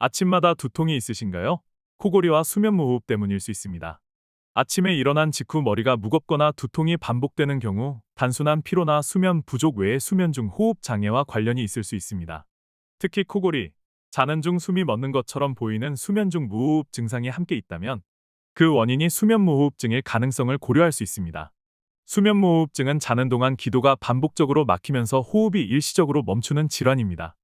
아침마다 두통이 있으신가요? 코골이와 수면무호흡 때문일 수 있습니다. 아침에 일어난 직후 머리가 무겁거나 두통이 반복되는 경우 단순한 피로나 수면 부족 외에 수면 중 호흡 장애와 관련이 있을 수 있습니다. 특히 코골이, 자는 중 숨이 멎는 것처럼 보이는 수면 중 무호흡 증상이 함께 있다면 그 원인이 수면무호흡증일 가능성을 고려할 수 있습니다. 수면무호흡증은 자는 동안 기도가 반복적으로 막히면서 호흡이 일시적으로 멈추는 질환입니다.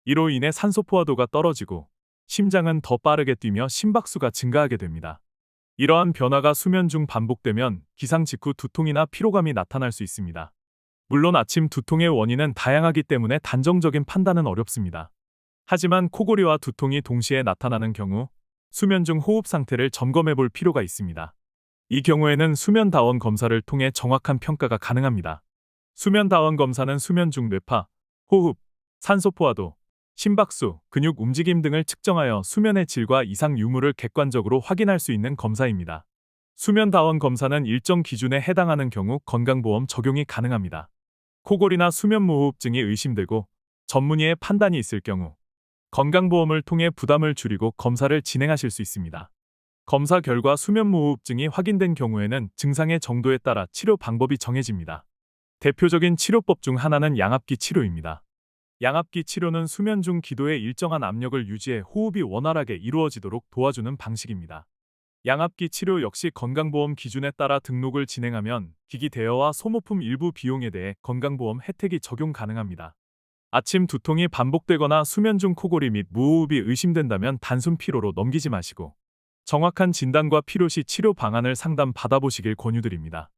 이로 인해 산소 포화도가 떨어지고 심장은 더 빠르게 뛰며 심박수가 증가하게 됩니다. 이러한 변화가 수면 중 반복되면 기상 직후 두통이나 피로감이 나타날 수 있습니다. 물론 아침 두통의 원인은 다양하기 때문에 단정적인 판단은 어렵습니다. 하지만 코골이와 두통이 동시에 나타나는 경우 수면 중 호흡 상태를 점검해 볼 필요가 있습니다. 이 경우에는 수면다원 검사를 통해 정확한 평가가 가능합니다. 수면다원 검사는 수면 중 뇌파, 호흡, 산소 포화도, 심박수, 근육 움직임 등을 측정하여 수면의 질과 이상 유무를 객관적으로 확인할 수 있는 검사입니다. 수면다원 검사는 일정 기준에 해당하는 경우 건강보험 적용이 가능합니다. 코골이나 수면무호흡증이 의심되고 전문의의 판단이 있을 경우 건강보험을 통해 부담을 줄이고 검사를 진행하실 수 있습니다. 검사 결과 수면무호흡증이 확인된 경우에는 증상의 정도에 따라 치료 방법이 정해집니다. 대표적인 치료법 중 하나는 양압기 치료입니다. 양압기 치료는 수면 중 기도에 일정한 압력을 유지해 호흡이 원활하게 이루어지도록 도와주는 방식입니다. 양압기 치료 역시 건강보험 기준에 따라 등록을 진행하면 기기 대여와 소모품 일부 비용에 대해 건강보험 혜택이 적용 가능합니다. 아침 두통이 반복되거나 수면 중 코골이 및 무호흡이 의심된다면 단순 피로로 넘기지 마시고 정확한 진단과 필요시 치료 방안을 상담 받아보시길 권유드립니다.